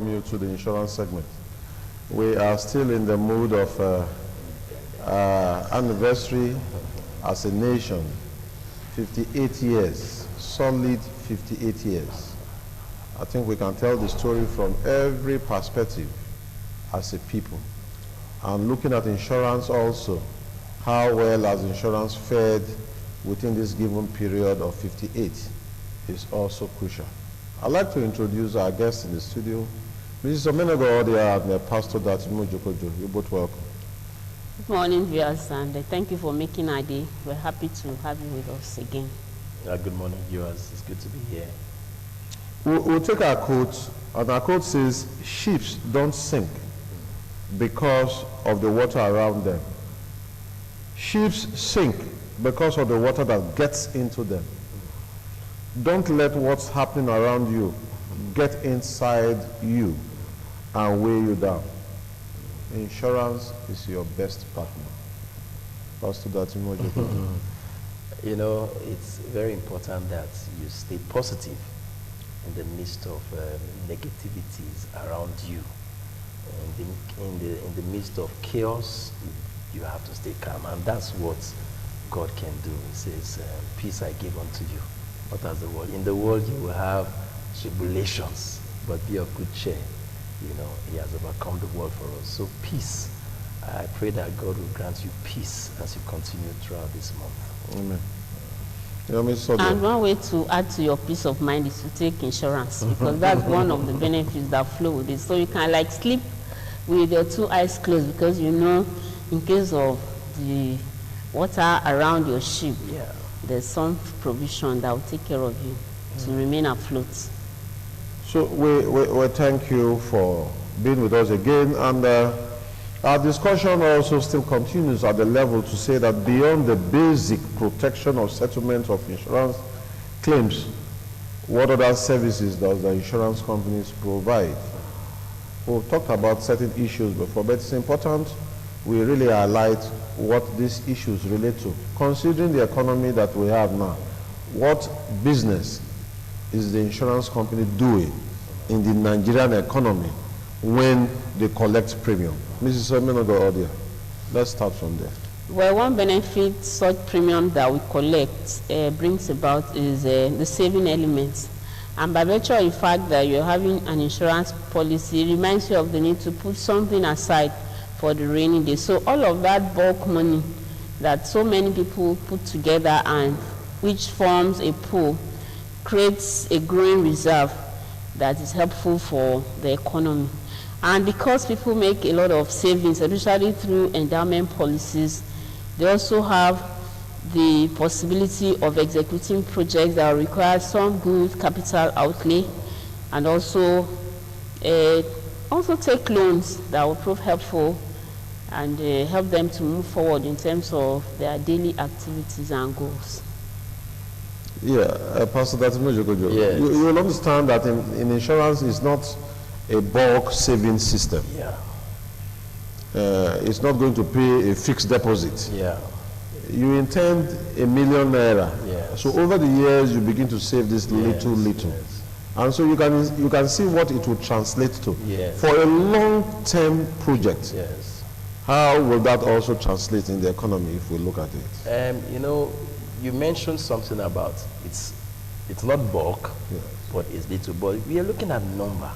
welcome you to the insurance segment. We are still in the mood of anniversary as a nation, 58 years, solid 58 years. I think we can tell the story from every perspective as a people. And looking at insurance also, how well has insurance fared within this given period of 58 is also crucial. I'd like to introduce our guests in the studio, Mrs. Omenego and Pastor Datimo Jokojo. You're both welcome. Good morning, viewers, and thank you for making our day. We're happy to have you with us again. Good morning, viewers. It's good to be here. We'll take our quote, and our quote says, "Ships don't sink because of the water around them. Ships sink because of the water that gets into them." Don't let what's happening around you get inside you and weigh you down. Insurance is your best partner. Pastor Datimo. You know, it's very important that you stay positive in the midst of negativities around you. In the midst of chaos, you have to stay calm, and that's what God can do. He says, "Peace I give unto you." What does the world? In the world you will have tribulations, but be of good cheer. You know, He has overcome the world for us. So peace. I pray that God will grant you peace as you continue throughout this month. Amen. And one way to add to your peace of mind is to take insurance, because that's one of the benefits that flow with it. So you can like sleep with your two eyes closed, because you know in case of the water around your ship, there's some provision that will take care of you to remain afloat. So we thank you for being with us again, and our discussion also still continues at the level to say that beyond the basic protection or settlement of insurance claims, what other services does the insurance companies provide? We've talked about certain issues before, but it's important we really highlight what these issues relate to. Considering the economy that we have now, what business is the insurance company doing in the Nigerian economy when they collect premium? Mrs. Omenego, let's start from there. Well, one benefit such premium that we collect brings about is the saving element. And by virtue of the fact that you're having an insurance policy, it reminds you of the need to put something aside for the rainy day. So all of that bulk money that so many people put together and which forms a pool creates a growing reserve that is helpful for the economy. And because people make a lot of savings, especially through endowment policies, they also have the possibility of executing projects that require some good capital outlay, and also take loans that will prove helpful and help them to move forward in terms of their daily activities and goals. Yeah, Pastor Datimo Jokojo, yes. You will understand that in insurance is not a bulk saving system. Yeah. It's not going to pay a fixed deposit. Yeah. You intend ₦1 million. Yes. So over the years you begin to save this little. Yes. And so you can see what it will translate to. Yes. For a long-term project. Yes. How will that also translate in the economy if we look at it? You know, you mentioned something about it's not bulk, yes, but it's little. But we are looking at number.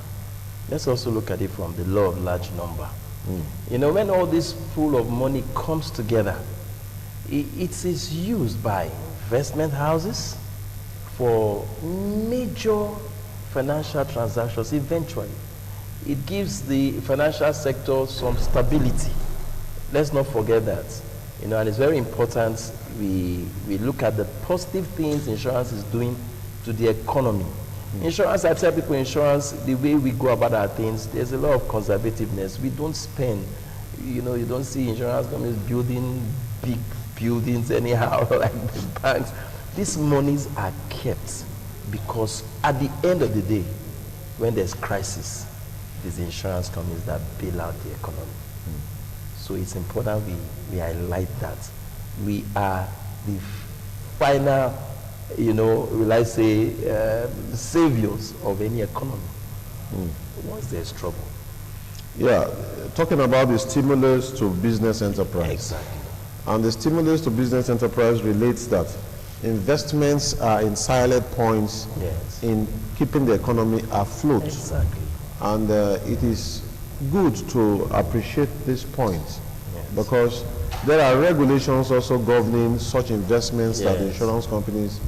Let's also look at it from the law of large number. You know, when all this pool of money comes together, it is used by investment houses for major financial transactions eventually. It gives the financial sector some stability. Let's not forget that. You know, and it's very important we look at the positive things insurance is doing to the economy. Insurance, I tell people, insurance, the way we go about our things, there's a lot of conservativeness. We don't spend. You know, you don't see insurance companies building big buildings anyhow, like the banks. These monies are kept because at the end of the day, when there's crisis, it's the insurance companies that bail out the economy. So it's important we highlight that. We are the final, you know, will I say, saviors of any economy. once there's trouble. Yeah, talking about the stimulus to business enterprise. Exactly. And the stimulus to business enterprise relates that investments are in silent points Yes. in keeping the economy afloat. Exactly. And it is good to appreciate this point Yes. because there are regulations also governing such investments that the Yes. insurance companies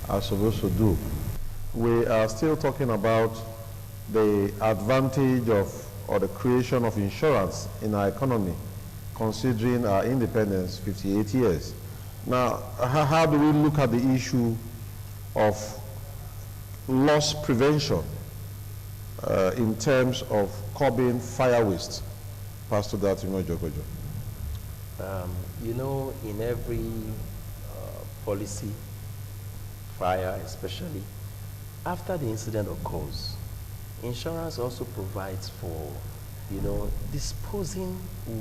are supposed to do. We are still talking about the advantage of or the creation of insurance in our economy, considering our independence 58 years. Now, how do we look at the issue of loss prevention in terms of curbing fire waste? Pastor Datimo Jokojo. You know, in every policy, fire especially, after the incident occurs, insurance also provides for, you know, disposing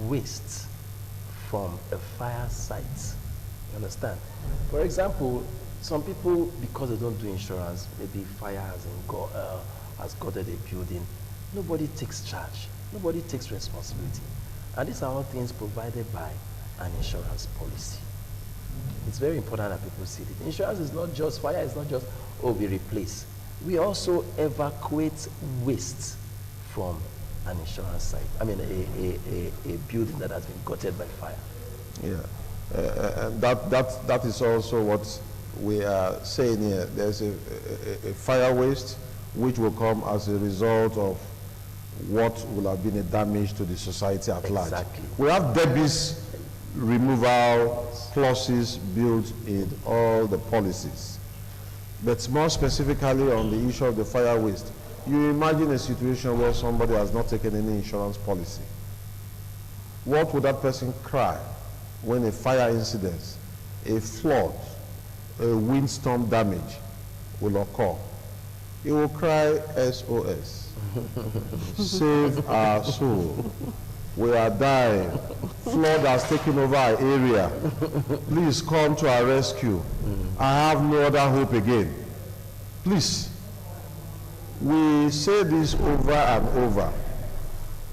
waste from a fire site. You understand? For example, some people, because they don't do insurance, maybe fire has gutted a building, nobody takes charge, nobody takes responsibility. And these are all things provided by an insurance policy. It's very important that people see it. Insurance is not just, fire is not just, oh, we replace. We also evacuate waste from an insurance site. I mean, a building that has been gutted by fire. Yeah, and that is also what we are saying here. There's a fire waste which will come as a result of what will have been a damage to the society at large. Exactly. We have debris removal clauses built in all the policies. But more specifically on the issue of the fire waste, you imagine a situation where somebody has not taken any insurance policy. What would that person cry when a fire incident, a flood, a windstorm damage will occur? He will cry SOS. Save our soul. We are dying. Flood has taken over our area. Please come to our rescue. I have no other hope again. Please. We say this over and over.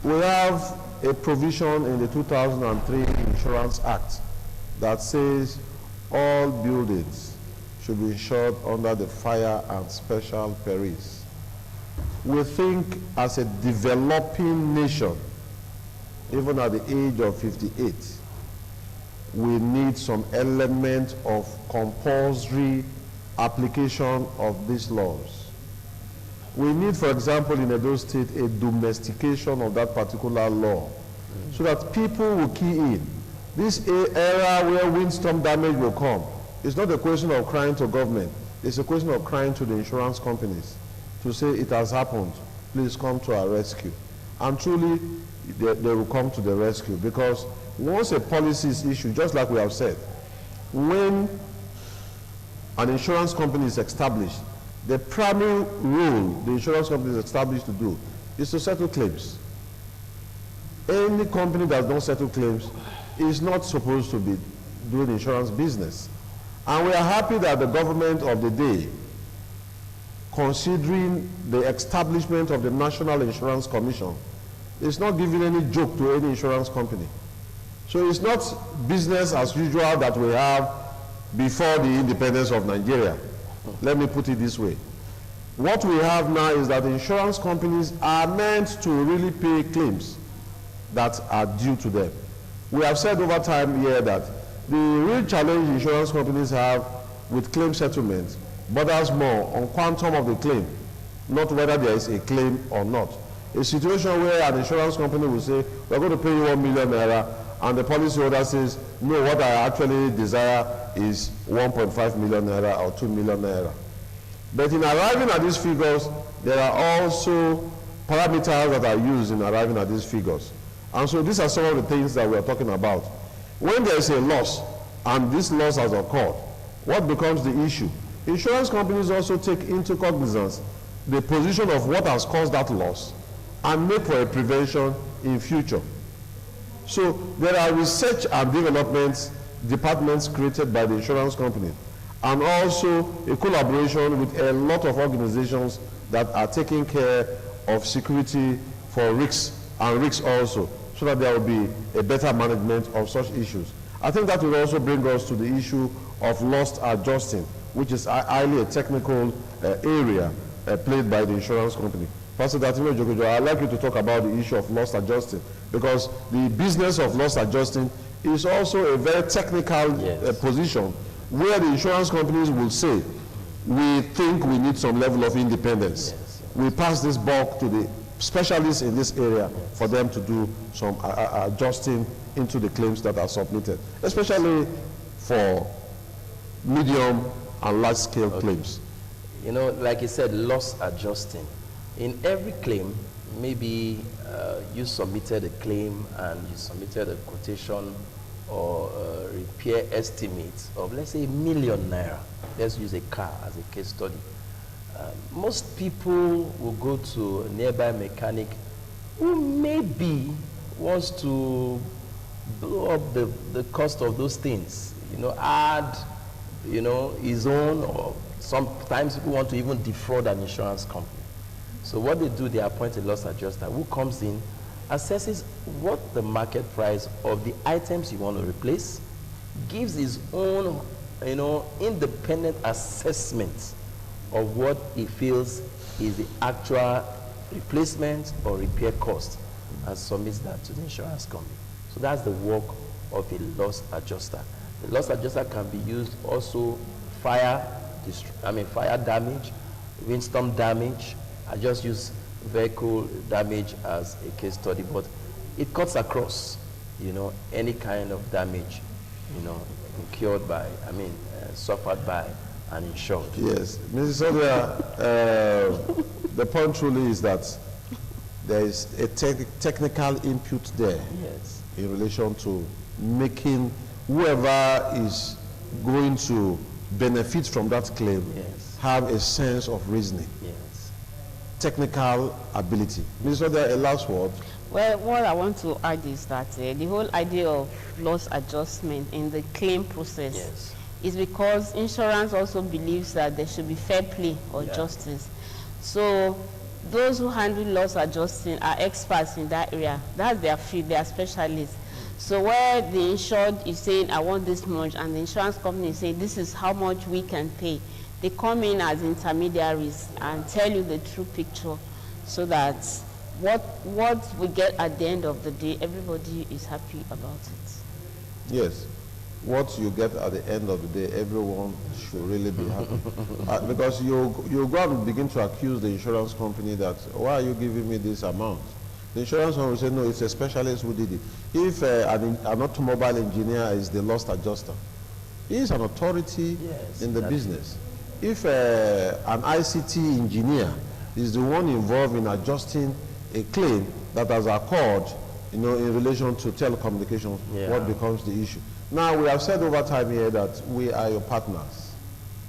We have a provision in the 2003 Insurance Act that says all buildings should be insured under the fire and special perils. We think as a developing nation, even at the age of 58, we need some element of compulsory application of these laws. We need, for example, in Edo State, a domestication of that particular law so that people will key in. This era where windstorm damage will come, it's not a question of crying to government. It's a question of crying to the insurance companies to say it has happened. Please come to our rescue. And truly, they will come to the rescue, because once a policy is issued, just like we have said, when an insurance company is established, the primary role the insurance company is established to do is to settle claims. Any company that does not settle claims is not supposed to be doing insurance business. And we are happy that the government of the day, considering the establishment of the National Insurance Commission, is not giving any joke to any insurance company. So it's not business as usual that we have before the independence of Nigeria. Let me put it this way. What we have now is that insurance companies are meant to really pay claims that are due to them. We have said over time here that the real challenge insurance companies have with claim settlement borders more on quantum of the claim, not whether there is a claim or not. A situation where an insurance company will say, we're going to pay you 1 million naira, and the policyholder says, no, what I actually desire is 1.5 million naira or 2 million naira. But in arriving at these figures, there are also parameters that are used in arriving at these figures. And so these are some of the things that we are talking about. When there is a loss, and this loss has occurred, what becomes the issue? Insurance companies also take into cognizance the position of what has caused that loss and make for a prevention in future. So there are research and development departments created by the insurance company, and also a collaboration with a lot of organizations that are taking care of security for risks and risks also, so that there will be a better management of such issues. I think that will also bring us to the issue of loss adjusting, which is highly a technical area played by the insurance company. Pastor Datime Jogojo, I'd like you to talk about the issue of loss adjusting, because the business of loss adjusting is also a very technical position, where the insurance companies will say, we think we need some level of independence. We pass this bulk to the specialists in this area for them to do some adjusting into the claims that are submitted, especially for medium and large scale claims. You know, like you said, loss adjusting. In every claim, maybe you submitted a claim and you submitted a quotation or a repair estimate of, let's say, ₦1,000,000. Let's use a car as a case study. Most people will go to a nearby mechanic who maybe wants to blow up the cost of those things, you know, add, you know, his own, or sometimes people want to even defraud an insurance company. So what they do, they appoint a loss adjuster who comes in, assesses what the market price of the items you want to replace, gives his own, you know, independent assessment of what he feels is the actual replacement or repair cost, and submits that to the insurance company. So that's the work of a loss adjuster. The loss adjuster can be used also fire damage, windstorm damage. I just use vehicle damage as a case study, but it cuts across, you know, any kind of damage, you know, incurred by, suffered by an insured. Yes, Mrs. Odia, the point truly is that there is a technical input there in relation to making whoever is going to benefit from that claim have a sense of reasoning. Technical ability. Mrs. Odia, a last word. Well, what I want to add is that the whole idea of loss adjustment in the claim process is because insurance also believes that there should be fair play or justice. So those who handle loss adjusting are experts in that area. That's their field, they are specialists. So where the insured is saying, I want this much, and the insurance company is saying, this is how much we can pay, they come in as intermediaries and tell you the true picture, so that what we get at the end of the day, everybody is happy about it. Yes. What you get at the end of the day, everyone should really be happy. Because you go and begin to accuse the insurance company that, why are you giving me this amount? The insurance company will say, no, it's a specialist who did it. If an automobile engineer is the loss adjuster, he is an authority in the business. If an ICT engineer is the one involved in adjusting a claim that has occurred, you know, in relation to telecommunications, what becomes the issue? Now, we have said over time here that we are your partners.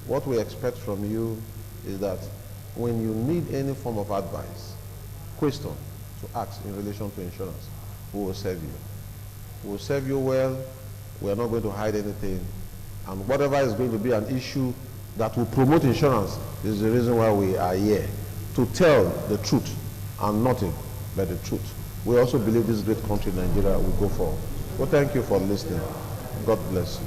What we expect from you is that when you need any form of advice, question to ask in relation to insurance, we will serve you. We will serve you well. We are not going to hide anything. And whatever is going to be an issue that will promote insurance is the reason why we are here, to tell the truth and nothing but the truth. We also believe this great country, Nigeria, will go forward. Well, thank you for listening. God bless you.